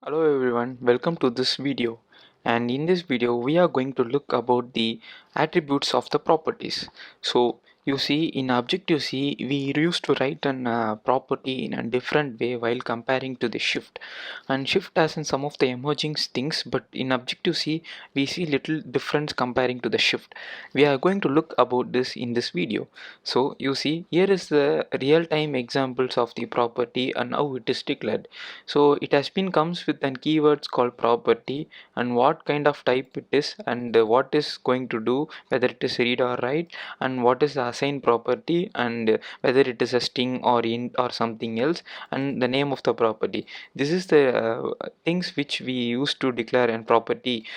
Hello everyone, welcome to this video, and in this video we are going to look about the attributes of the properties. So you see, in Objective-C we used to write an property in a different way while comparing to the shift, and shift has in some of the emerging things, but in Objective-C we see little difference comparing to the shift. We are going to look about this in this video. So you see, here is the real-time examples of the property and how it is declared. So it has been comes with an keywords called property and what kind of type it is, and what is going to do, whether it is read or write, and what is the assigned property, and whether it is a string or int or something else, and the name of the property. This is the things which we use to declare an property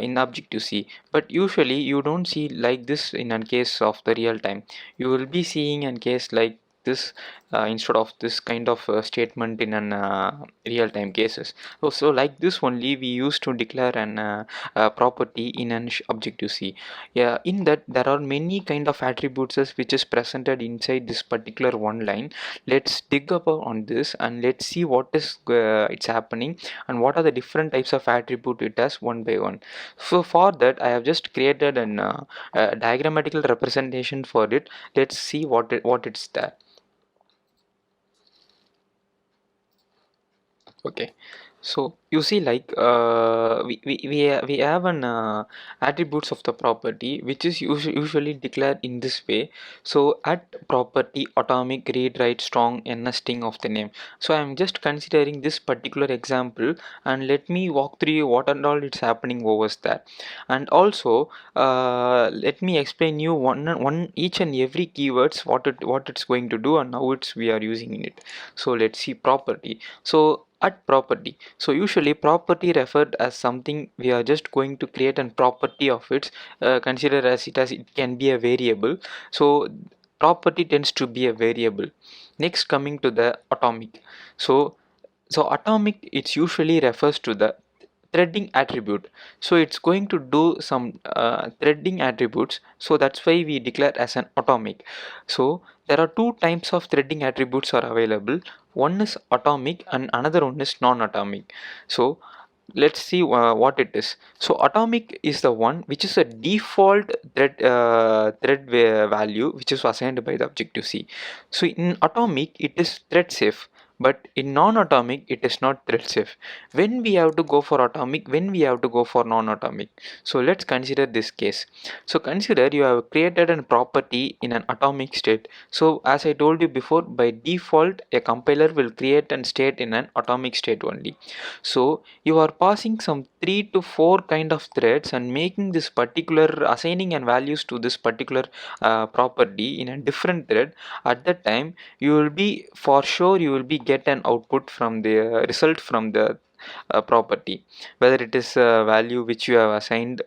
in Objective-C. But usually you don't see like this in a case of the real time. You will be seeing a case like this instead of this kind of statement in an real-time cases. So like this only we used to declare an property in an Objective-C. Yeah, in that there are many kind of attributes which is presented inside this particular one line. Let's dig up on this and let's see what is it's happening and what are the different types of attribute it has one by one. So for that I have just created an diagrammatical representation for it. Let's see what it's there. Okay, so you see, like we have an attributes of the property which is usually declared in this way. So at property atomic read write strong nesting of the name. So I am just considering this particular example and let me walk through what and all it's happening over there. And also let me explain you one each and every keywords what it's going to do and how it's we are using in it. So let's see property. So at property, so usually property referred as something we are just going to create a property of it, consider as it can be a variable. So property tends to be a variable. Next, coming to the atomic. So atomic, it usually refers to the threading attribute. So it's going to do some threading attributes, so that's why we declare as an atomic. So there are two types of threading attributes are available. One is atomic and another one is non-atomic. So let's see what it is. So atomic is the one which is a default value which is assigned by the Objective-C. So in atomic it is thread safe, but in non-atomic it is not thread safe. When we have to go for atomic, when we have to go for non-atomic. So let's consider this case. So consider you have created a property in an atomic state. So as I told you before, by default a compiler will create a state in an atomic state only. So you are passing some 3 to 4 kind of threads and making this particular assigning and values to this particular property in a different thread. At that time you will be for sure you will be get an output from the result from the property, whether it is a value which you have assigned,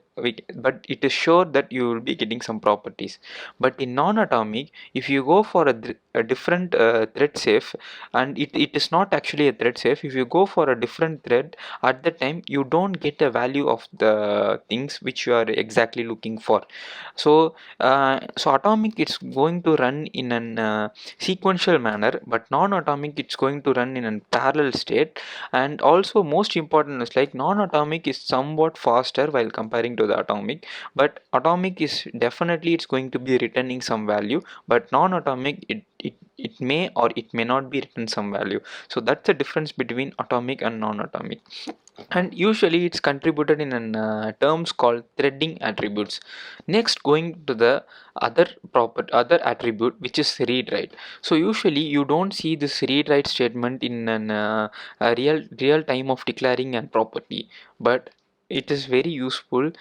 but it is sure that you will be getting some properties. But in non-atomic, if you go for a different thread safe, and it is not actually a thread safe, if you go for a different thread, at the time you don't get a value of the things which you are exactly looking for. So atomic it's going to run in an sequential manner, but non-atomic it's going to run in a parallel state. And also most important is like non-atomic is somewhat faster while comparing to the atomic, but atomic is definitely it's going to be returning some value, but non-atomic it may or it may not be written some value. So that's the difference between atomic and non-atomic, and usually it's contributed in an terms called threading attributes. Next, going to the other attribute which is read write. So usually you don't see this read write statement in an a real time of declaring a property, but it is very useful.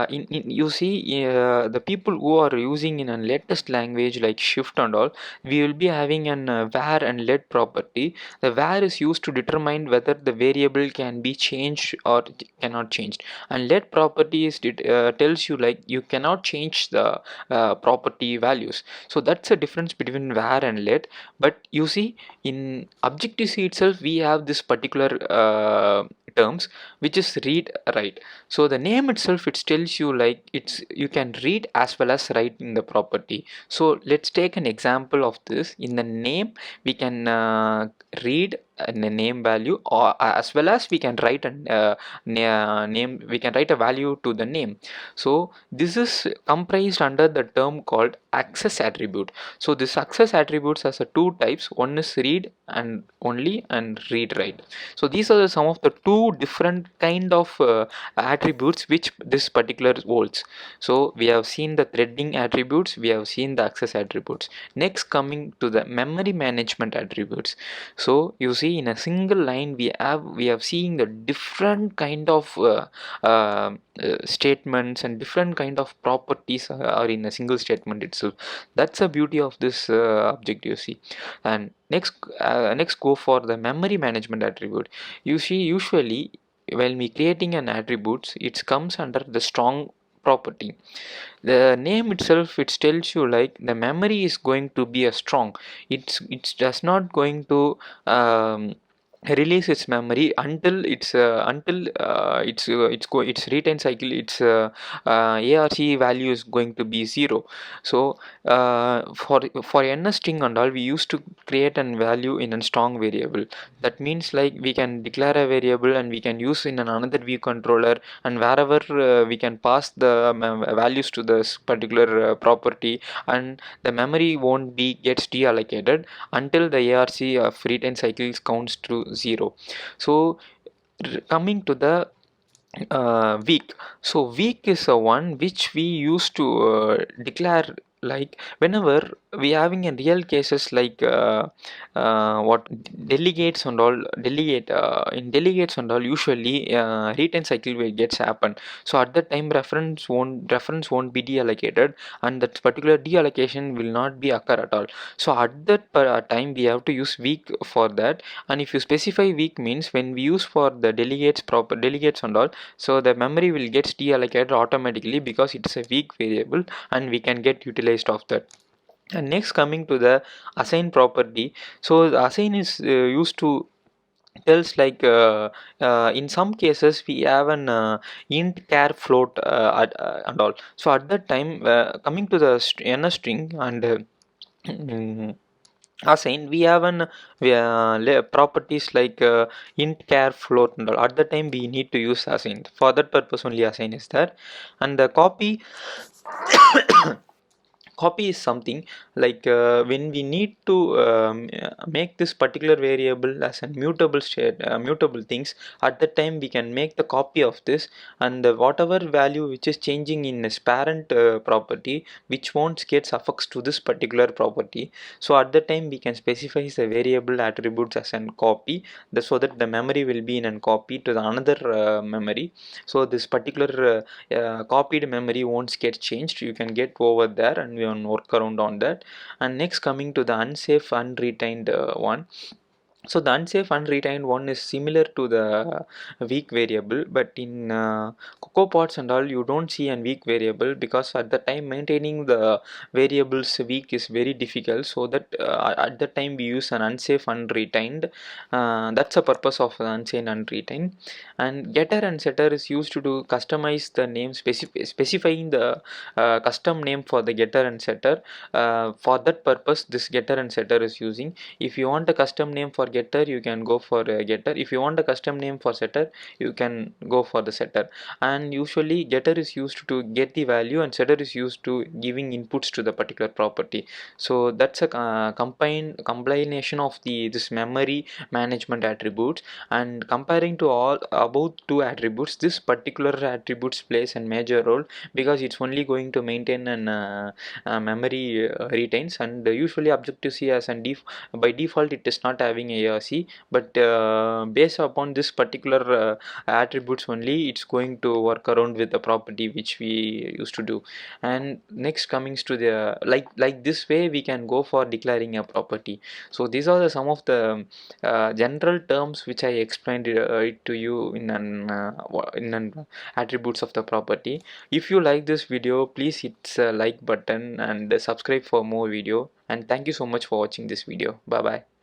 In you see the people who are using in a latest language like shift and all, we will be having an var and let property. The var is used to determine whether the variable can be changed or cannot changed, and let property is tells you like you cannot change the property values. So that's the difference between var and let. But you see, in Objective-C itself we have this particular terms which is read write. So the name itself it tells you like it's you can read as well as write in the property. So let's take an example of this. In the name we can read a name value, or as well as we can write a name, we can write a value to the name. So this is comprised under the term called access attribute. So this access attributes has a two types. One is read and only, and read write. So these are some of the two different kind of attributes which this particular holds. So we have seen the threading attributes, we have seen the access attributes. Next, coming to the memory management attributes. So you see, in a single line we have seen the different kind of statements and different kind of properties are in a single statement itself. That's the beauty of this Objective-C. And next go for the memory management attribute. You see, usually when we creating an attributes, it comes under the strong property. The name itself, it tells you like the memory is going to be a strong. It's just not going to release its memory until its retain cycle, its ARC value is going to be 0. So for n string and all, we used to create an value in a strong variable. That means like we can declare a variable and we can use in another view controller, and wherever we can pass the values to this particular property, and the memory won't be gets deallocated until the ARC of retain cycles counts to 0. So coming to the weak. So weak is a one which we used to declare like whenever we having in real cases like what delegates and all, delegate in delegates and all, usually retain cycle will gets happen. So at that time reference won't be deallocated, and that particular deallocation will not be occur at all. So at that time we have to use weak for that. And if you specify weak means when we use for the delegates and all, so the memory will get deallocated automatically because it's a weak variable and we can get utilized of that. And next, coming to the assign property. So the assign is used to tells like in some cases we have an int char float and all. So at that time coming to the NS string and assign, we have an properties like int char float and all. At the time we need to use assign. For that purpose only assign is there. And the copy is something like when we need to make this particular variable as a mutable state, mutable things. At that time we can make the copy of this, and whatever value which is changing in its parent property, which won't get affixed to this particular property. So at that time we can specify the variable attributes as an copy, so that the memory will be in a copy to the another memory. So this particular copied memory won't get changed. You can get over there and we can work around on that. And next, coming to the unsafe unretained one. So the unsafe unretained one is similar to the weak variable, but in CocoaPods and all, you don't see a weak variable, because at the time maintaining the variables weak is very difficult. So that at the time we use an unsafe unretained. That's the purpose of unsafe unretained. And getter and setter is used to do customize the name, specifying the custom name for the getter and setter. For that purpose, this getter and setter is using. If you want a custom name for getter, you can go for a getter. If you want a custom name for setter, you can go for the setter. And usually getter is used to get the value and setter is used to giving inputs to the particular property. So that's a combination of this memory management attributes. And comparing to all about two attributes, this particular attributes plays a major role, because it's only going to maintain an memory retains. And usually Objective-C as an by default it is not having ARC, but based upon this particular attributes only, it's going to work around with the property which we used to do. And next, coming to the like this way we can go for declaring a property. So these are some of the general terms which I explained it to you in an attributes of the property. If you like this video, please hit the like button and subscribe for more video. And thank you so much for watching this video. Bye bye.